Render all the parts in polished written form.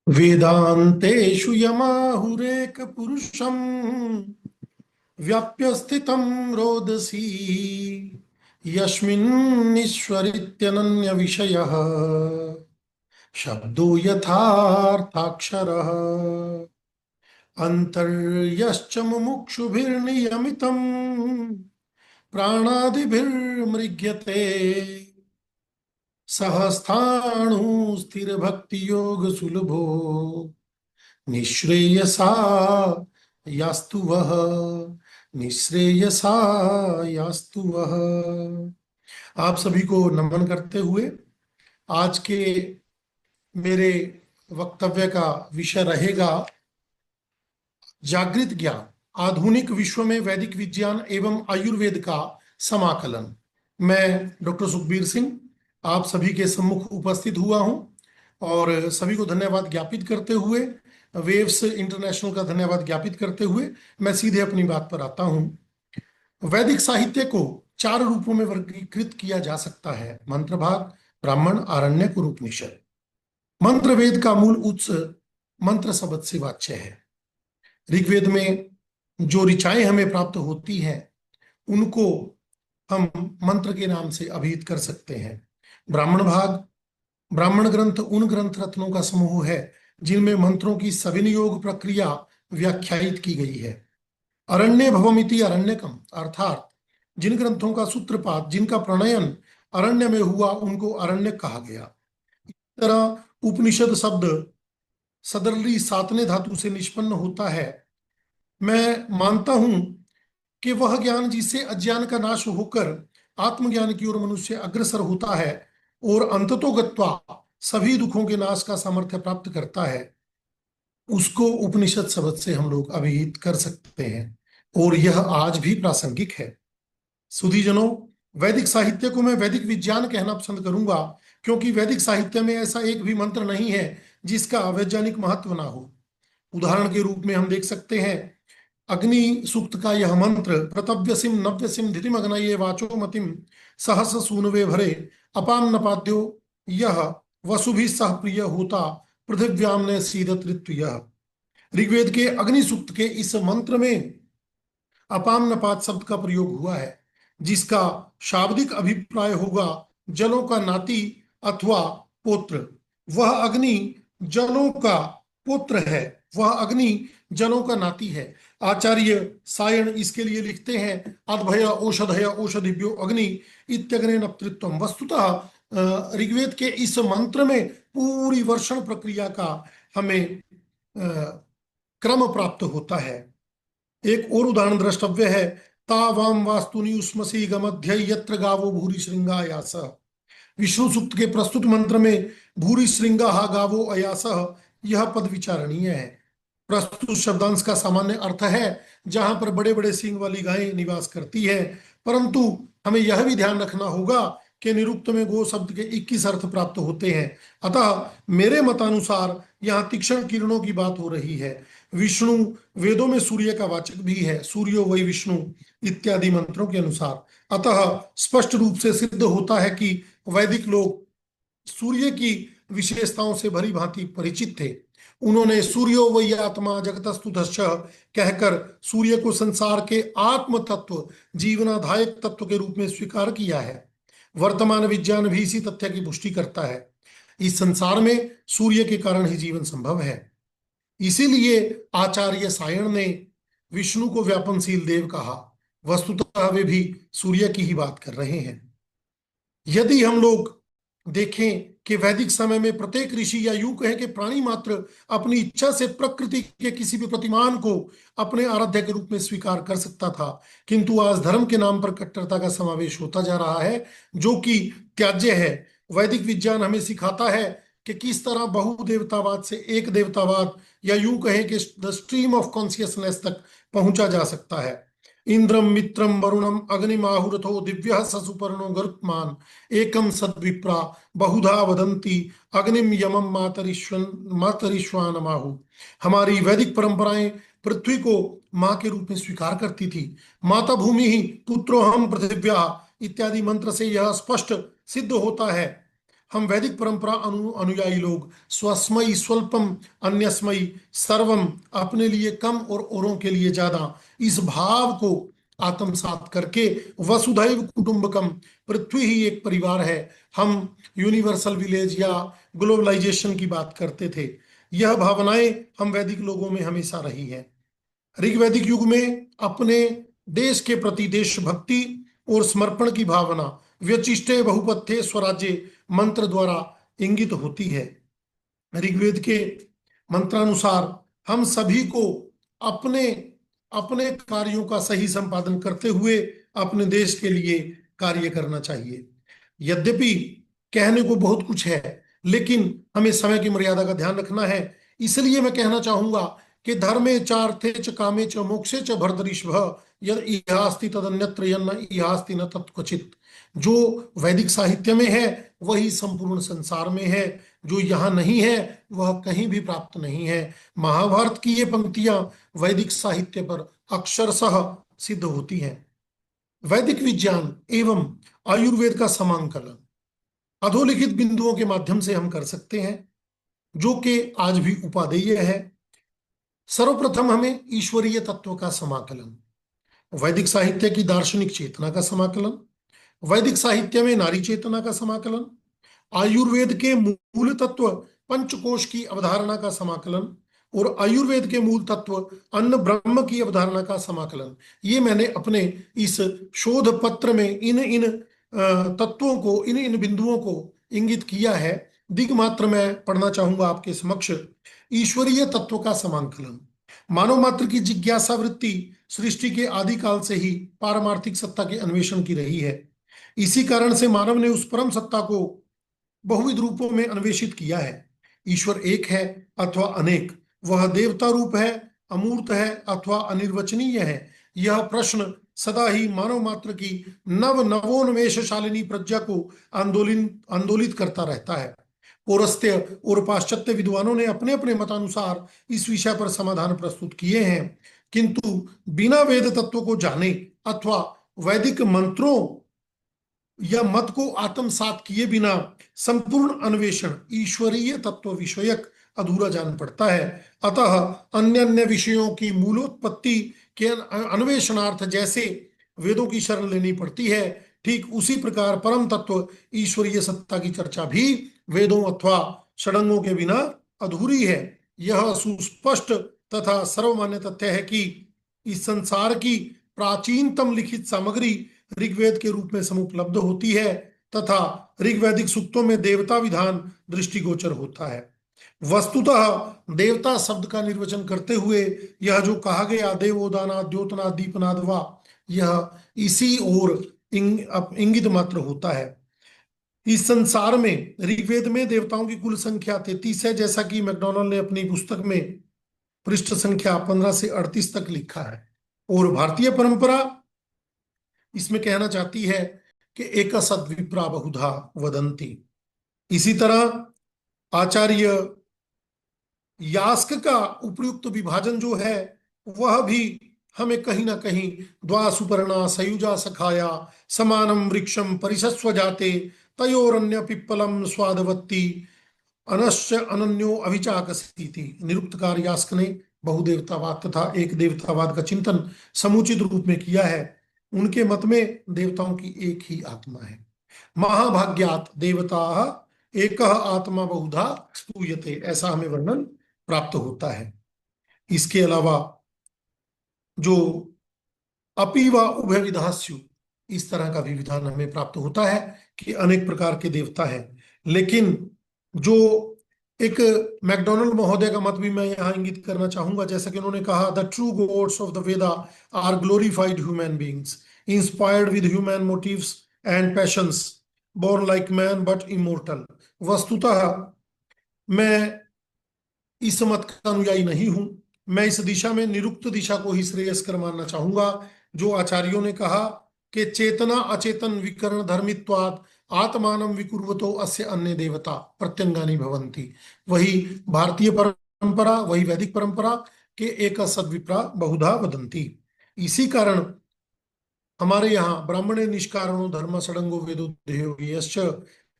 वेदांतेषु यमाहुरेक पुरुषं व्याप्य स्थितं रोदसी यस्मिन्नीश्वरित्यनन्य विषयः शब्दो यथार्थाक्षरः अन्तर्यश्च मुमुक्षुभिर्नियमितं प्राणादिभिर्मृग्यते सहस्थाणु स्थिर भक्ति योग सुलभो निःश्रेयसा यास्तु वह निःश्रेयसा यास्तु वह। आप सभी को नमन करते हुए आज के मेरे वक्तव्य का विषय रहेगा जागृत ज्ञान, आधुनिक विश्व में वैदिक विज्ञान एवं आयुर्वेद का समाकलन। मैं डॉक्टर सुखबीर सिंह आप सभी के सम्मुख उपस्थित हुआ हूं और सभी को धन्यवाद ज्ञापित करते हुए, वेव्स इंटरनेशनल का धन्यवाद ज्ञापित करते हुए मैं सीधे अपनी बात पर आता हूं। वैदिक साहित्य को 4 रूपों में वर्गीकृत किया जा सकता है: मंत्र भाग, ब्राह्मण, आरण्यक और उपनिषद। मंत्र वेद का मूल उत्स मंत्र शब्द से वाच्य है। ऋग्वेद में जो ऋचाएं हमें प्राप्त होती हैं उनको हम मंत्र के नाम से अभिहित कर सकते हैं। ब्राह्मण भाग, ब्राह्मण ग्रंथ उन ग्रंथ रत्नों का समूह है जिनमें मंत्रों की सविनियोग प्रक्रिया व्याख्यायित की गई है। अरण्य भवमिति अरण्यकम, अर्थात जिन ग्रंथों का सूत्रपात, जिनका प्रणयन अरण्य में हुआ, उनको अरण्यक कहा गया। इस तरह उपनिषद शब्द सदरली सातने धातु से निष्पन्न होता है। मैं मानता हूं कि वह ज्ञान जिससे अज्ञान का नाश होकर आत्मज्ञान की ओर मनुष्य अग्रसर होता है और अंततोगत्वा सभी दुखों के नाश का सामर्थ्य प्राप्त करता है, उसको उपनिषद शब्द से हम लोग अभिहित कर सकते हैं और यह आज भी प्रासंगिक है। सुधीजनों, वैदिक साहित्य को मैं वैदिक विज्ञान कहना पसंद करूंगा क्योंकि वैदिक साहित्य में ऐसा एक भी मंत्र नहीं है जिसका वैज्ञानिक महत्व ना हो। उदाहरण के रूप में हम देख सकते हैं अग्नि सूक्त का यह मंत्र, प्रतव्यसिम नव्यसिम धितिम अग्नये वाचो मतिम सहस सूनवे भरे अपाम नपाद्यो यह वसुभि सह प्रिय होता पृथिव्याम ने सीदत ऋतु। यह ऋग्वेद के अग्नि सूक्त के इस मंत्र में अपाम नपात शब्द का प्रयोग हुआ है जिसका शाब्दिक अभिप्राय होगा जलों का नाती अथवा पुत्र। वह अग्नि जलों का पुत्र है, वह अग्नि जलों का नाती है। आचार्य सायण इसके लिए लिखते हैं अद्भय औषधय औषधिभ्यो अग्नि इत्यग्ने नप्तृत्वम। वस्तुतः ऋग्वेद के इस मंत्र में पूरी वर्षण प्रक्रिया का हमें क्रम प्राप्त होता है। एक और उदाहरण द्रष्टव्य है, तावाम वास्तुनि उष्मसी गमध्य यत्र गावो भूरि श्रृंगायास। विष्णु सूक्त के प्रस्तुत मंत्र में भूरि श्रृंगा गावो अयास यह पद विचारणीय है। प्रस्तुत शब्दांश का सामान्य अर्थ है जहां पर बड़े बड़े सींग वाली गायें निवास करती है, परंतु हमें यह भी ध्यान रखना होगा कि निरुक्त में गो शब्द के 21 अर्थ प्राप्त होते हैं। अतः मेरे मतानुसार यहाँ तीक्ष्ण किरणों की बात हो रही है। विष्णु वेदों में सूर्य का वाचक भी है, सूर्यो वै विष्णु इत्यादि मंत्रों के अनुसार। अतः स्पष्ट रूप से सिद्ध होता है कि वैदिक लोग सूर्य की विशेषताओं से भली भांति परिचित थे। उन्होंने सूर्यो वै आत्मा जगतस्तुतश्च कहकर सूर्य को संसार के आत्म तत्व, जीवनाधायक तत्व के रूप में स्वीकार किया है। वर्तमान विज्ञान भी इसी तथ्य की पुष्टि करता है। इस संसार में सूर्य के कारण ही जीवन संभव है। इसीलिए आचार्य सायण ने विष्णु को व्यापनशील देव कहा। वस्तुतः वे भी सूर्य की ही बात कर रहे हैं। यदि हम लोग देखें कि वैदिक समय में प्रत्येक ऋषि या यूं कहें कि प्राणी मात्र अपनी इच्छा से प्रकृति के किसी भी प्रतिमान को अपने आराध्य के रूप में स्वीकार कर सकता था, किंतु आज धर्म के नाम पर कट्टरता का समावेश होता जा रहा है जो कि त्याज्य है। वैदिक विज्ञान हमें सिखाता है कि किस तरह बहुदेवतावाद से एक देवतावाद या यूं कहें कि द स्ट्रीम ऑफ कॉन्शियसनेस तक पहुंचा जा सकता है। इंद्रम मित्रम वरुणम अग्निमाहुरथो दिव्य ससुपर्णो गरुत्मान एकम सद्विप्रा बहुधा वदंती अग्निम यमम मातरिश्वानमाहु। हमारी वैदिक परंपराएं पृथ्वी को मां के रूप में स्वीकार करती थी। माता भूमि ही पुत्रो हम पृथिव्या इत्यादि मंत्र से यह स्पष्ट सिद्ध होता है। हम वैदिक परंपरा अनुयायी लोग स्वस्मयी स्वल्पम अन्यस्मयी सर्वम, अपने लिए कम और औरों के लिए ज्यादा, इस भाव को आत्मसात करके वसुधैव कुटुंबकम, पृथ्वी ही एक परिवार है, हम यूनिवर्सल विलेज या ग्लोबलाइजेशन की बात करते थे। यह भावनाएं हम वैदिक लोगों में हमेशा रही है। ऋग्वैदिक युग में अपने देश के प्रति देशभक्ति और समर्पण की भावना व्यचिष्टे बहुपत्थे स्वराज्य मंत्र द्वारा इंगित होती है। ऋग्वेद के मंत्रानुसार हम सभी को अपने अपने कार्यों का सही संपादन करते हुए अपने देश के लिए कार्य करना चाहिए। यद्यपि कहने को बहुत कुछ है, लेकिन हमें समय की मर्यादा का ध्यान रखना है। इसलिए मैं कहना चाहूंगा कि धर्मे चार्थे च कामे च मोक्षे च भरतरीषभ, यद इहास्ति तदन्यत्र यन्न इहास्ति न तत्क्वचित्। जो वैदिक साहित्य में है वही संपूर्ण संसार में है, जो यहाँ नहीं है वह कहीं भी प्राप्त नहीं है। महाभारत की ये पंक्तियां वैदिक साहित्य पर अक्षरशः सिद्ध होती हैं। वैदिक विज्ञान एवं आयुर्वेद का समांकलन अधोलिखित बिंदुओं के माध्यम से हम कर सकते हैं, जो कि आज भी उपादेय है। सर्वप्रथम हमें ईश्वरीय तत्व का समाकलन, वैदिक साहित्य की दार्शनिक चेतना का समाकलन, वैदिक साहित्य में नारी चेतना का समाकलन, आयुर्वेद के मूल तत्व पंचकोश की अवधारणा का समाकलन और आयुर्वेद के मूल तत्व अन्न ब्रह्म की अवधारणा का समाकलन। ये मैंने अपने इस शोध पत्र में इन इन तत्वों को, इन इन बिंदुओं को इंगित किया है। दिग्मात्र मैं पढ़ना चाहूंगा आपके समक्ष। ईश्वरीय तत्व का समाकलन, मानव मात्र की जिज्ञासा वृत्ति सृष्टि के आदिकाल से ही पारमार्थिक सत्ता के अन्वेषण की रही है। इसी कारण से मानव ने उस परम सत्ता को बहुविध रूपों में अन्वेषित किया है। ईश्वर एक है अथवा अनेक, वह देवता रूप है, अमूर्त है अथवा अनिर्वचनीय है, यह प्रश्न सदा ही मानव मात्र की नवोन्मेषशालिनी प्रज्ञा को आंदोलित करता रहता है। पौरस्त्य और पाश्चात्य विद्वानों ने अपने अपने मतानुसार इस विषय पर समाधान प्रस्तुत किए हैं, किंतु बिना वेद तत्व को जाने अथवा वैदिक मंत्रों या मत को आत्मसात किए बिना संपूर्ण अन्वेषण ईश्वरीय तत्व विषयक अधूरा जान पड़ता है। अतः अन्य अन्य विषयों की मूलोत्पत्ति के अन्वेषणार्थ जैसे वेदों की शरण लेनी पड़ती है, ठीक उसी प्रकार परम तत्व ईश्वरीय सत्ता की चर्चा भी वेदों अथवा षडंगों के बिना अधूरी है। यह सुस्पष्ट तथा सर्वमान्य तथ्य है कि इस संसार की प्राचीनतम लिखित सामग्री ऋग्वेद के रूप में समुपलब्ध होती है तथा ऋग्वैदिक सूक्तों में देवता विधान दृष्टिगोचर होता है। वस्तुतः देवता शब्द का निर्वचन करते हुए यह जो कहा गया देवोदाना द्योतना दीपनाद वा, यह इसी ओर इंगित मात्र होता है। इस संसार में ऋग्वेद में देवताओं की कुल संख्या 33 है, जैसा कि मैकडॉनल्ड ने अपनी पुस्तक में पृष्ठ संख्या 15 से 38 तक लिखा है। और भारतीय परंपरा इसमें कहना चाहती है कि एक सद्विप्रा बहुधा वदंती। इसी तरह आचार्य यास्क का उपयुक्त विभाजन जो है वह भी हमें कहीं ना कहीं द्वासुपर्णा सयुजा सखाया समानम वृक्षम परिशस्व जाते तयोरन्य पिप्पलम स्वादवत्ती अनश्च अनन्यो अभिचाकसीति। निरुक्तकार यास्क ने बहुदेवतावाद तथा एक देवतावाद का चिंतन समुचित रूप में किया है। उनके मत में देवताओं की एक ही आत्मा है। महाभाग्यात देवता एक आत्मा बहुधा स्तूयते, ऐसा हमें वर्णन प्राप्त होता है। इसके अलावा जो अपि व उभय विधास्यु, इस तरह का भी विधान हमें प्राप्त होता है कि अनेक प्रकार के देवता हैं। लेकिन जो एक मैकडॉनल्ड महोदय का मत भी मैं यहाँ इंगित करना चाहूंगा, जैसा कि उन्होंने कहा, the true gods of the Veda are glorified human beings inspired with human motives and passions, born like man but immortal. वस्तुतः मैं इस मत का अनुयायी नहीं हूं। मैं इस दिशा में निरुक्त दिशा को ही श्रेयस्कर मानना चाहूंगा, जो आचार्यों ने कहा कि चेतना अचेतन विकर्ण धर्मित्वात् आत्मानं विकुर्वतो अस्य अन्य देवता प्रत्यंगानि भवन्ति। वही भारतीय परंपरा, वही वैदिक परंपरा के एक सद्विप्रा बहुधा वदंती। इसी कारण हमारे यहाँ ब्राह्मणे निष्कारणो धर्म षडंगो वेदो ध्येयो यश्च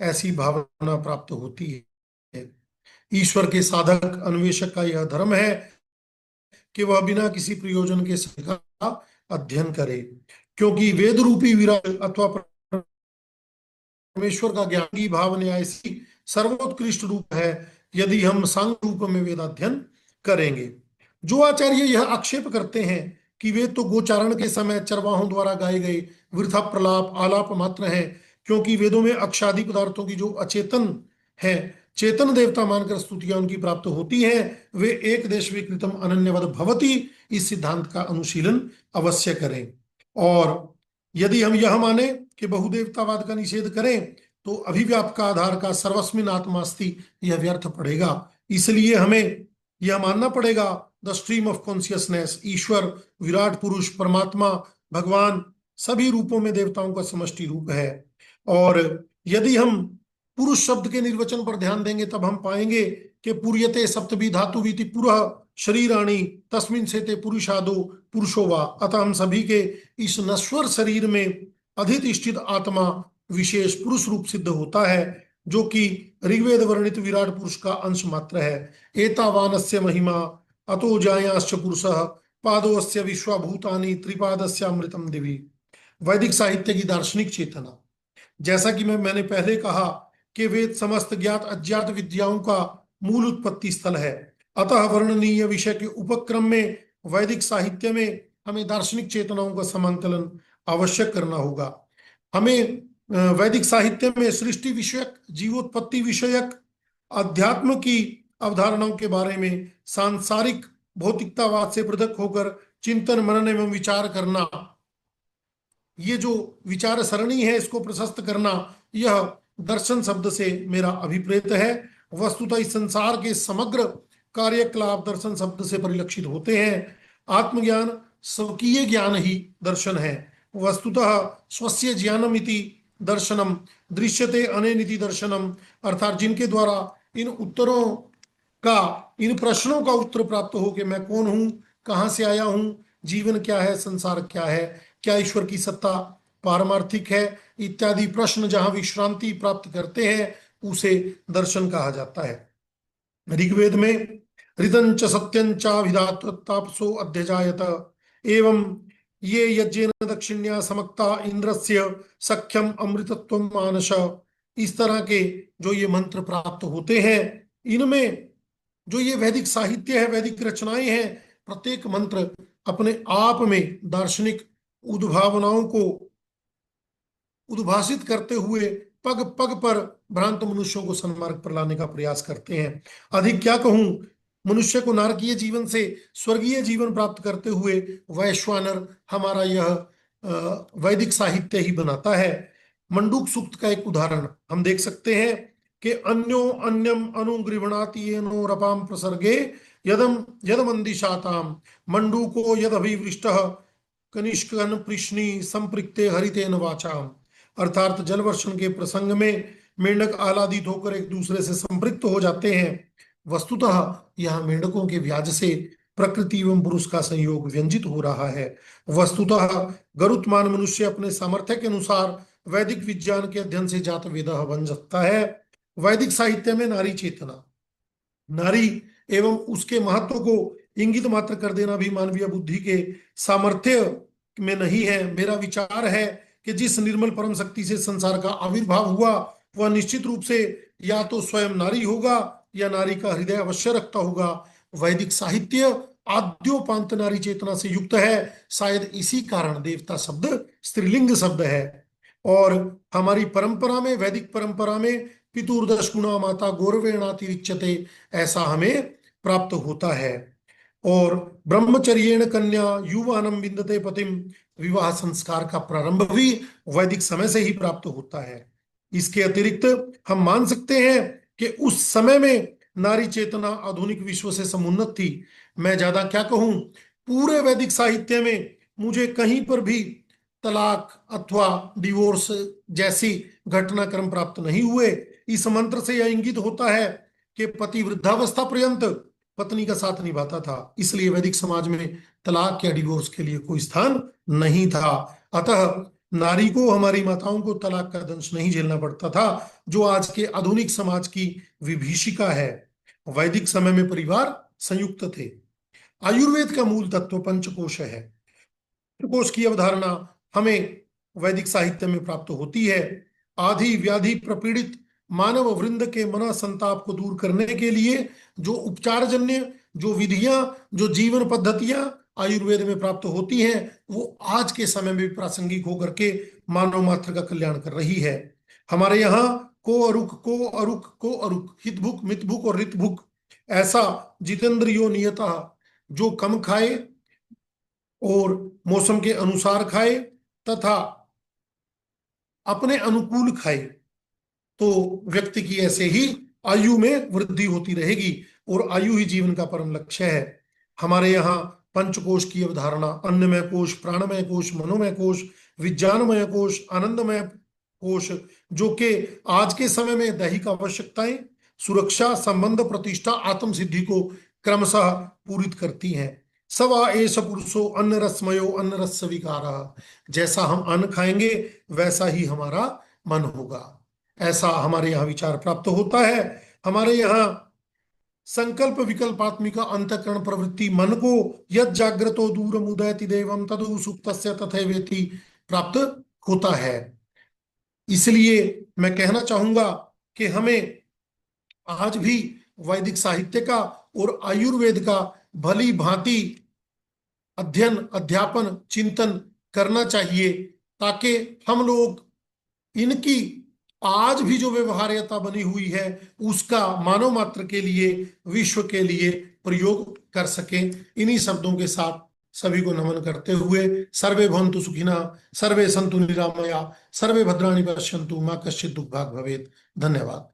ऐसी भावना प्राप्त होती है। ईश्वर के साधक अन्वेषक का यह धर्म है कि वह बिना किसी प्रयोजन के सत्य का अध्ययन करे, क्योंकि वेद रूपी विराट अथवा परमेश्वर का ज्ञान की भाव न्याय ऐसी सर्वोत्कृष्ट रूप है यदि हम सांग रूप में वेदाध्ययन करेंगे। जो आचार्य यह आक्षेप करते हैं कि वेद तो गोचारण के समय चरवाहों द्वारा गाए गए वृथा प्रलाप आलाप मात्र हैं, क्योंकि वेदों में अक्षादि पदार्थों की जो अचेतन है चेतन देवता मानकर स्तुतियां उनकी प्राप्त होती हैं, वे एक देश विकृतम अनन्यवद भवति इस सिद्धांत का अनुशीलन अवश्य करें। और यदि हम यह माने कि बहुदेवतावाद का निषेध करें तो अभिव्याप का आधार का सर्वस्मिन आत्मास्ति यह व्यर्थ पड़ेगा। इसलिए हमें यह मानना पड़ेगा द स्ट्रीम ऑफ कॉन्शियसनेस, ईश्वर, विराट पुरुष, परमात्मा, भगवान सभी रूपों में देवताओं का समष्टि रूप है। और यदि हम पुरुष शब्द के निर्वचन पर ध्यान देंगे तब हम पाएंगे कि पुर्यते सप्तभी धातुवीति पुरः शरीराणि तस्मिन से ते पुरुषादो पुरुषो वा, अतः हम सभी के इस नश्वर शरीर में अधिष्ठित आत्मा विशेष पुरुष रूप सिद्ध होता है, जो कि ऋग्वेद वर्णित विराट पुरुष का अंश मात्र है। एतावानस्य महिमा अतो जायाश्च पुरुषः पादोस्य विश्वभूतानि त्रिपादस्य अमृतम दिवि। वैदिक साहित्य की दार्शनिक चेतना, जैसा कि मैंने पहले कहा कि वेद समस्त ज्ञात अज्ञात विद्याओं का मूल उत्पत्ति स्थल है, अतः वर्णनीय विषय के उपक्रम में वैदिक साहित्य में हमें दार्शनिक चेतनाओं का समाकलन आवश्यक करना होगा। हमें वैदिक साहित्य में सृष्टि विषयक, जीवोत्पत्ति विषयक, अध्यात्म की अवधारणाओं के बारे में सांसारिक भौतिकतावाद से पृथक होकर चिंतन मनन एवं विचार करना, ये जो विचार सरणी है इसको प्रशस्त करना, यह दर्शन शब्द से मेरा अभिप्रेत है। वस्तुतः इस संसार के समग्र कार्यकलाप दर्शन शब्द से परिलक्षित होते हैं। आत्मज्ञान स्वकीय ज्ञान ही दर्शन है। वस्तुतः स्वस्य ज्ञानमिति दर्शनम दृश्यते अनेनिति दर्शनम, अर्थात जिनके द्वारा इन उत्तरों का, इन प्रश्नों का उत्तर प्राप्त हो कि मैं कौन हूं, कहां से आया हूं, जीवन क्या है, संसार क्या है, क्या ईश्वर की सत्ता पारमार्थिक है, इत्यादि प्रश्न जहां विश्रांति प्राप्त करते हैं उसे दर्शन कहा जाता है। ऋग्वेद में ऋतंच सत्यंचाभिधातपसो अध्यजायत एवं ये यज्ञेन दक्षिण्या समक्ता इंद्रस्य सख्यम अमृतत्वम मानस, इस तरह के जो ये मंत्र प्राप्त होते हैं, इनमें जो ये वैदिक साहित्य है, वैदिक रचनाएं हैं, प्रत्येक मंत्र अपने आप में दार्शनिक उद्भावनाओं को उद्भाषित करते हुए पग पग पर भ्रांत मनुष्यों को सन्मार्ग पर लाने का प्रयास करते हैं। अधिक क्या कहूं, मनुष्य को नारकीय जीवन से स्वर्गीय जीवन प्राप्त करते हुए वैश्वानर हमारा यह वैदिक साहित्य ही बनाता है। मंडूक सूक्त का एक उदाहरण हम देख सकते हैं कि अन्यो अन्यम अनुगृहणाति येनो रपाम प्रसर्गे यदम यदमंदिशाताम मंडूको यदभिवृष्टः कनिष्कन कृष्णी संपृक्ते हरितेन वाचाम, अर्थात जल वर्षण के प्रसंग में मेंढक आह्लादित होकर एक दूसरे से संपृक्त हो जाते हैं। वस्तुतः यह मेंढकों के व्याज से प्रकृति एवं पुरुष का संयोग व्यंजित हो रहा है। वस्तुतः गरुत्मान मनुष्य अपने सामर्थ्य के अनुसार वैदिक विज्ञान के अध्ययन से जात वेदः बन सकता है। वैदिक साहित्य में नारी चेतना, नारी एवं उसके महत्व को इंगित मात्र कर देना भी मानवीय बुद्धि के सामर्थ्य में नहीं है। मेरा विचार है कि जिस निर्मल परम शक्ति से संसार का आविर्भाव हुआ वह निश्चित रूप से या तो स्वयं नारी होगा या नारी का हृदय अवश्य रखता होगा। वैदिक साहित्य आद्योपांत नारी चेतना से युक्त है। शायद इसी कारण देवता शब्द स्त्रीलिंग शब्द है। और हमारी परंपरा में, वैदिक परंपरा में पितुर्दश गुणा माता गौरवेणातिरिच्यते, ऐसा हमें प्राप्त होता है। और ब्रह्मचर्येण कन्या युवानम विन्दते पतिम, विवाह संस्कार का प्रारंभ भी वैदिक समय से ही प्राप्त होता है। इसके अतिरिक्त हम मान सकते हैं कि उस समय में नारी चेतना आधुनिक विश्व से समुन्नत थी। मैं ज्यादा क्या कहूं, पूरे वैदिक साहित्य में मुझे कहीं पर भी तलाक अथवा डिवोर्स जैसी घटनाक्रम प्राप्त नहीं हुए। इस मंत्र से यह इंगित होता है कि पति वृद्धावस्था पर्यंत पत्नी का साथ निभाता था, इसलिए वैदिक समाज में तलाक या डिवोर्स के लिए कोई स्थान नहीं था। अतः नारी को, हमारी माताओं को तलाक का दंश नहीं झेलना पड़ता था, जो आज के आधुनिक समाज की विभीषिका है। वैदिक समय में परिवार संयुक्त थे। आयुर्वेद का मूल तत्व पंचकोश है। पंचकोश की अवधारणा हमें वैदिक साहित्य में प्राप्त होती है। आधि व्याधि प्रपीड़ित मानव वृंद के मना संताप को दूर करने के लिए जो उपचारजन्य, जो विधियां, जो जीवन पद्धतियां आयुर्वेद में प्राप्त होती हैं, वो आज के समय में भी प्रासंगिक होकर के मानव मात्र का कल्याण कर रही है। हमारे यहाँ को अरुक हितभुक मितभुक और रितभुक, ऐसा जितेंद्रियो नियता, जो कम खाए और मौसम के अनुसार खाए तथा अपने अनुकूल खाए, तो व्यक्ति की ऐसे ही आयु में वृद्धि होती रहेगी और आयु ही जीवन का परम लक्ष्य है। हमारे यहाँ पंचकोश की अवधारणा अन्नमय कोश, प्राणमय कोश, मनोमय कोश, विज्ञानमय कोश, आनंदमय कोश, जो कि आज के समय में दैहिक आवश्यकताएं, सुरक्षा, संबंध, प्रतिष्ठा, आत्म सिद्धि को क्रमशः पूरित करती हैं। सवा एष पुरुषो अन्न रसमयो अन्न रस विकार, जैसा हम अन्न खाएंगे वैसा ही हमारा मन होगा, ऐसा हमारे यहाँ विचार प्राप्त होता है। हमारे यहाँ संकल्प विकल्पात्मिका अंतःकरण प्रवृत्ति मन को यद जाग्रतो दूर मुदयति देवम तदु सुप्तस्य तथैवेति प्राप्त होता है। इसलिए मैं कहना चाहूंगा कि हमें आज भी वैदिक साहित्य का और आयुर्वेद का भली भांति अध्ययन, अध्यापन, चिंतन करना चाहिए, ताकि हम लोग इनकी आज भी जो व्यवहार्यता बनी हुई है उसका मानव मात्र के लिए, विश्व के लिए प्रयोग कर सकें। इन्हीं शब्दों के साथ सभी को नमन करते हुए सर्वे भवन्तु सुखिनः, सर्वे सन्तु निरामया, सर्वे भद्राणि पश्यन्तु, मा कश्चित् दुःखभाग् भवेत्। धन्यवाद।